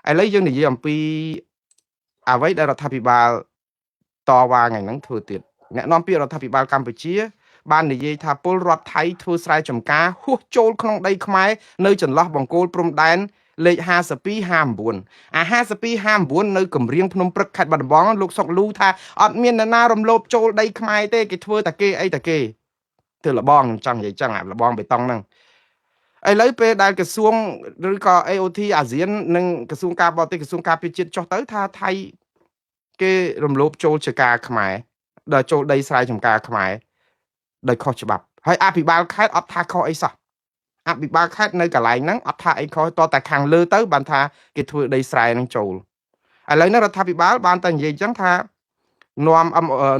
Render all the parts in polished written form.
ឥឡូវយើងនិយាយអំពីអ្វីដែលរដ្ឋាភិបាលតវ៉ាថ្ងៃហ្នឹងធ្វើទៀតអ្នកនាំពាក្យរដ្ឋាភិបាលកម្ពុជាបាននិយាយថាពលរដ្ឋថៃធ្វើស្រែចម្ការហួសចូលក្នុងដីខ្មែរនៅចន្លោះបង្គោលព្រំដែនលេខ52 59អា52 59នៅគម្រៀងភ្នំព្រឹកខេត្តបាត់ដំបងលោកសុកលូថាអត់មានអ្នកណារំលោភចូលដីខ្មែរទេគេធ្វើតែគេអីតែគេធ្វើលបងចង់និយាយចឹងអាលបងបេតុងហ្នឹងឥឡូវពេលដែលក្រសួងឬក៏ AOT អាស៊ាននិងក្រសួងការបរទេសក្រសួងការពារជាតិចុះទៅថាថៃគេរំលោភចូលចការខ្មែរដល់ចូលដីស្រែចម្ការខ្មែរដោយខុសច្បាប់ហើយអភិបាលខេត្តអត់ថាខុសអីសោះអភិបាលខេត្តនៅកន្លែងហ្នឹងអត់ថាអីខុសតតែខាងលើទៅបានថាគេធ្វើដីស្រែហ្នឹងចូលឥឡូវនេះរដ្ឋាភិបាលបានតែនិយាយចឹងថា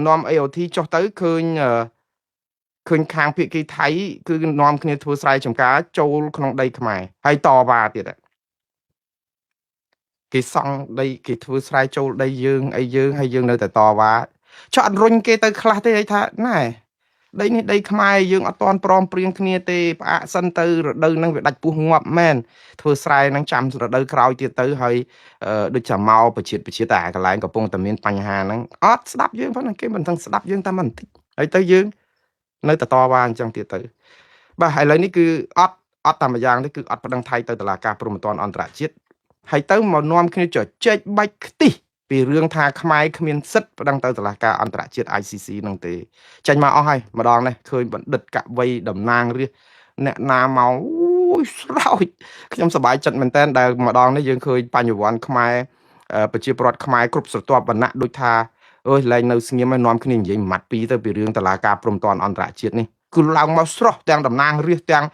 នាំ AOT ចុះទៅឃើញខាងភាគីថៃគឺនាំគ្នាធ្វើស្រែចម្ការចូលក្នុងដីខ្មែរហើយតវ៉ាទៀតគេសង់ដីគេធ្វើស្រែចូលដីយើងអីយើងហើយយើងនៅតែតវ៉ាចុះអត់រុញគេទៅខ្លះទេឲ្យថាណែដីនេះដីខ្មែរយើងអត់ទាន់ព្រមព្រៀងគ្នាទេផ្អាកសិនទៅរដូវហ្នឹងវាដាច់ពោះងាប់មែនធ្វើស្រែហ្នឹងចាំរដូវក្រោយទៀតទៅហើយដូចចាំមកប្រជាតែកន្លែងកំពុងតែមានបញ្ហាហ្នឹងអត់ស្ដាប់យើងផងគេមិនទាំងស្ដាប់យើងតែមិនបន្តិចហើយទៅយើងនៅតែតវ៉ាអញ្ចឹងទៀតទៅបាទឥឡូវនេះគឺអត់តែម្យ៉ាងនេះគឺអត់ប្តឹងថៃទៅតុលាការព្រហ្មទណ្ឌអន្តរជាតិហើយទៅមកនាំគ្នាជជែកបាច់ខ្ទិះពីរឿងថាខ្មែរគ្មានសិទ្ធិប្តឹងទៅតុលាការអន្តរជាតិ ICC ហ្នឹងទេចាញ់មកអស់ហើយម្ដងនេះឃើញបណ្ឌិតកវីតំណាងរាស្ត្រអ្នកណាមកអូយស្រោចខ្ញុំសប្បាយចិត្តមែនតើដែលម្ដងនេះយើងឃើញបញ្ញវន្តខ្មែរប្រជាពលរដ្ឋខ្មែរគ្រប់ស្រទាប់វណ្ណៈដូចថាអើយលែងនៅស្ងៀមហើយនាំគ្នានិយាយម៉ាត់ពីរទៅពីរឿងតុលាការព្រហ្មទណ្ឌអន្តរជាតិនេះគឺឡើងមកស្រស់ទាំងតំណាងរាស្ត្រទាំង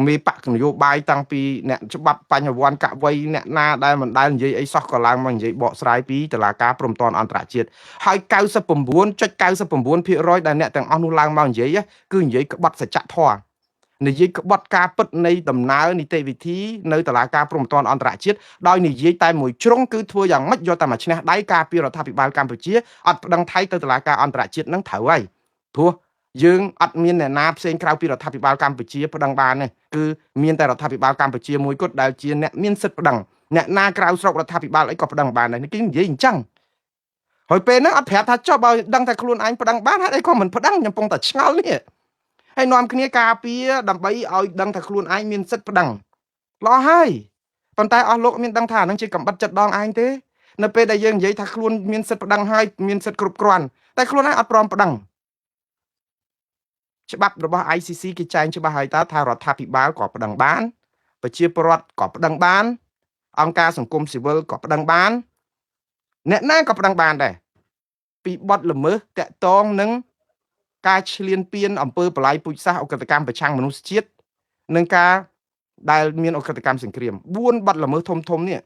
មេបកនយោបាយតាំងពីអ្នកច្បាប់បញ្ញវន្តកវីអ្នកណាដែលមិនដែលនិយាយអីសោះក៏ឡើងមកនិយាយបកស្រាយពីតុលាការព្រហ្មទណ្ឌអន្តរជាតិហើយ 99.99% ដែលអ្នកទាំងអស់នោះឡើងមកនិយាយគឺនិយាយក្បត់សច្ចធម៌និយាយក្បត់ការពិតនៃដំណើរនីតិវិធីនៅតុលាការព្រហ្មទណ្ឌអន្តរជាតិដោយនិយាយតែមួយជ្រុងគឺធ្វើយ៉ាងម៉េចយកតែមកឈ្នះដៃការពីរដ្ឋាភិបាលកម្ពុជាអត់ប្តឹងថៃទៅតុលាការអន្តរជាតិនឹងត្រូវហើយព្រោះយើងអត់មានអ្នកណាផ្សេងក្រៅពីរដ្ឋាភិបាលកម្ពុជាប្តឹងបានទេគឺមានតែរដ្ឋាភិបាលកម្ពុជាមួយគត់ដែលជាអ្នកមានសិទ្ធិប្តឹងអ្នកណាក្រៅស្រុករដ្ឋាភិបាលអីក៏ប្តឹងបានដែរគេនិយាយអញ្ចឹងហើយពេលហ្នឹងអត់ប្រាប់ថាចុះបើដឹងតែខ្លួនឯងប្តឹងបានហេតុអីក៏មិនប្តឹងខ្ញុំកំពុងតែឆ្ងល់នេះហើយនាំគ្នាការពារដើម្បីឲ្យដឹងថាខ្លួនឯងមានសិទ្ធិប្តឹងល្អហើយប៉ុន្តែអស់លោកមានដឹងថាហ្នឹងជាកំបិតចិត្តដងឯងទេនៅពេលដែលយើងនិយាយថាខ្លួនមានសិទ្ធិប្តឹងហើយមានសិទ្ធិគ្រប់គ្រាន់តែខ្លួនឯងអត់ព្រមប្តឹងច្បាប់របស់ ICC គេចែងច្បាស់ហើយតើថារដ្ឋាភិបាលក៏ប្តឹងបានប្រជាពលរដ្ឋក៏ប្តឹងបានអង្គការសង្គមស៊ីវិលក៏ប្តឹងបានអ្នកណាក៏ប្តឹងបានដែរពីបទល្មើសតាក់ទងនឹងការឈ្លានពានអំពើបលាយពូជសាសន៍អក្រិតកម្មប្រឆាំងមនុស្សជាតិនិងការដែលមានអក្រិតកម្មសង្គ្រាម4បទល្មើសធំនេះ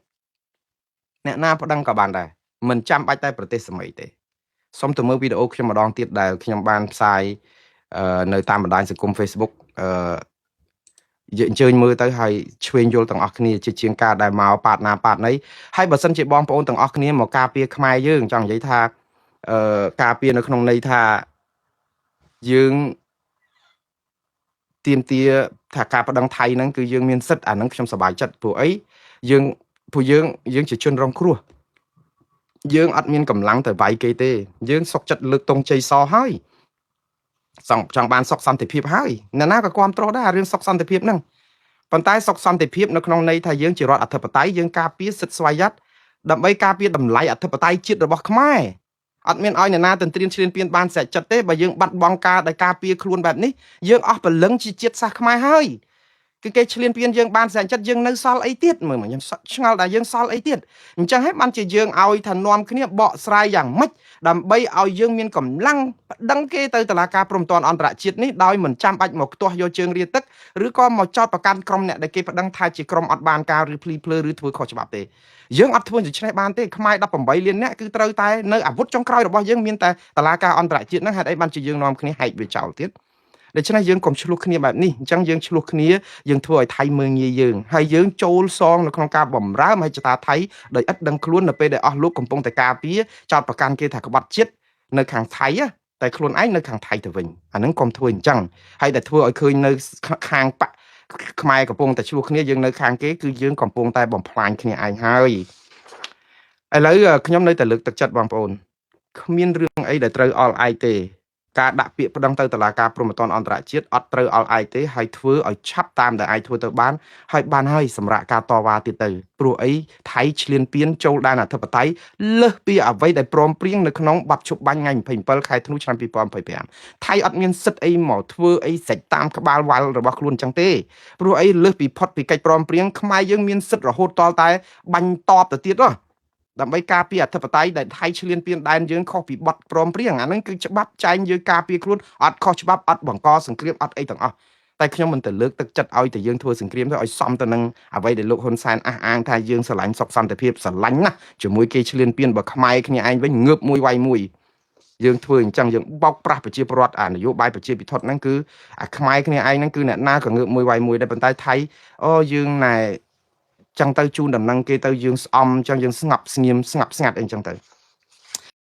អ្នកណាប្តឹងក៏បានដែរមិនចាំបាច់តែប្រទេសសម័យទេសូមទៅមើលវីដេអូខ្ញុំម្ដងទៀតដែលខ្ញុំបានផ្សាយនៅតាមបណ្ដាញសង្គម Facebook អញ្ជើញមើលទៅហើយឆ្វេងយល់ទាំងអស់គ្នាជាជាងការដែលមកប៉ាតណាប៉ាតណីហើយបើសិនជាបងប្អូនទាំងអស់គ្នាមកការពារខ្មែរយើងចង់និយាយថាការពារនៅក្នុងន័យថាយើងទៀមទាថាការប្តឹងថៃហ្នឹងគឺយើងមានសិទ្ធិអាហ្នឹងខ្ញុំសប្បាយចិត្តព្រោះអីយើងជាជនរងគ្រោះយើងអត់មានកម្លាំងទៅវាយគេទេយើងសុកចិត្តលើកទង់ជ័យសហើយចង់បានសុខសន្តិភាពហើយអ្នកណាក៏គ្រប់គ្រងដែររឿងសុខសន្តិភាពហ្នឹងប៉ុន្តែសុខសន្តិភាពនៅក្នុងន័យថាយើងជារដ្ឋអធិបតេយ្យយើងការពារសិទ្ធិស្វ័យយ័តដើម្បីការពារតម្លៃអធិបតេយ្យជាតិរបស់ខ្មែរអត់មានឲ្យអ្នកណាទន្ទ្រានឈ្លានពានបានស្រេចចិត្តទេបើយើងបាត់បង់ការដែលការពារខ្លួនបែបនេះយើងអស់ព្រលឹងជាជាតិសាសន៍ខ្មែរហើយគឺគេឈ្លានពានយើងបានស្រេចចិត្តយើងនៅសល់អីទៀតមើលខ្ញុំឆ្ងល់ដែរយើងសល់អីទៀតអញ្ចឹងហើយបានជាយើងឲ្យថានាំគ្នាបកស្រាយយ៉ាងម៉េចដើម្បីឲ្យយើងមានកម្លាំងប្តឹងគេទៅតុលាការព្រហ្មទណ្ឌអន្តរជាតិនេះដោយមិនចាំបាច់មកខ្ទាស់យកជើងរាទឹកឬក៏មកចោទប្រកាន់ក្រុមអ្នកដែលគេប្តឹងថាជាក្រុមអត់បានការឬភ្លីភ្លើឬធ្វើខុសច្បាប់ទេយើងអត់ធ្វើជាឆ្នេះបានទេខ្មែរ18លានអ្នកគឺត្រូវតែនៅអាវុធចុងក្រោយរបស់យើងមានតែតុលាការអន្តរជាតិហ្នឹងហេតុអីបានជាយើងនាំគ្នាហែកវាចោលទៀតដូច្នេះយើងកុំឆ្លោះគ្នាបែបនេះអញ្ចឹងយើងឆ្លោះគ្នាយើងធ្វើឲ្យថៃមើងងាយយើងហើយយើងចូលសងនៅក្នុងការបំរើមហិច្ឆតាថៃដោយឥតដឹងខ្លួននៅពេលដែលអស់លោកកំពុងតែការពារចោតប្រកាន់គេថាក្បត់ជាតិនៅខាងថៃតែខ្លួនឯងនៅខាងថៃទៅវិញអាហ្នឹងកុំធ្វើអញ្ចឹងហើយតែធ្វើឲ្យឃើញនៅខាងខ្មែរកំពុងតែឆ្លោះគ្នាយើងនៅខាងគេគឺយើងកំពុងតែបំផ្លាញគ្នាឯងហើយ ឥឡូវខ្ញុំនៅតែលើកទឹកចិត្តបងប្អូនគ្មានរឿងអីដែលត្រូវអល់ឯកទេការដាក់ពាក្យប្តឹងទៅតុលាការព្រហ្មទណ្ឌអន្តរជាតិអត់ត្រូវអល់ឯកទេហើយធ្វើឲ្យឆាប់តាមដែលអាចធ្វើទៅបានហើយសម្រាប់ការតវ៉ាទៀតទៅព្រោះអីថៃឈ្លានពានចូលដែនអធិបតេយ្យលើសពីអ្វីដែលព្រមព្រៀងនៅក្នុងបទជប់បាញ់ថ្ងៃ27ខែធ្នូឆ្នាំ2025ថៃអត់មានសិទ្ធិអីមកធ្វើអីស្រេចតាមក្បាលវ៉ាល់របស់ខ្លួនចឹងទេព្រោះអីលើសពីផុតពីកិច្ចព្រមព្រៀងខ្មែរយើងមានសិទ្ធិរហូតតតែបាញ់តបទៅទៀតដើម្បីការពារអធិបតេយ្យដែលថៃឈ្លានពានដែនយើងខុសពីបទព្រមព្រៀងអាហ្នឹងគឺច្បាប់ចែងយើងការពារខ្លួនអត់ខុសច្បាប់អត់បង្កសង្គ្រាមអត់អីទាំងអស់តែខ្ញុំមិនទៅលើកទឹកចិត្តឲ្យតែយើងធ្វើសង្គ្រាមទៅឲ្យសមទៅនឹងអ្វីដែលលោកហ៊ុនសែនអះអាងថាយើងស្រឡាញ់សុខសន្តិភាពស្រឡាញ់ណាស់ជាមួយគេឈ្លានពានបើខ្មែរគ្នាឯងវិញងើបមួយវាយមួយយើងធ្វើអញ្ចឹងយើងបោកប្រាស់ប្រជាពលរដ្ឋអានយោបាយប្រជាពិធដ្ឋហ្នឹងគឺអាខ្មែរគ្នាឯងហ្នឹងគឺអ្នកណាក៏ងើបមួយវាយមួយដែរប៉ុន្តែថៃយើងណែចឹងទៅជូនដំណឹងគេទៅយើងស្អំចឹងយើងស្ងប់ស្ងៀមស្ងាត់អីចឹងទៅ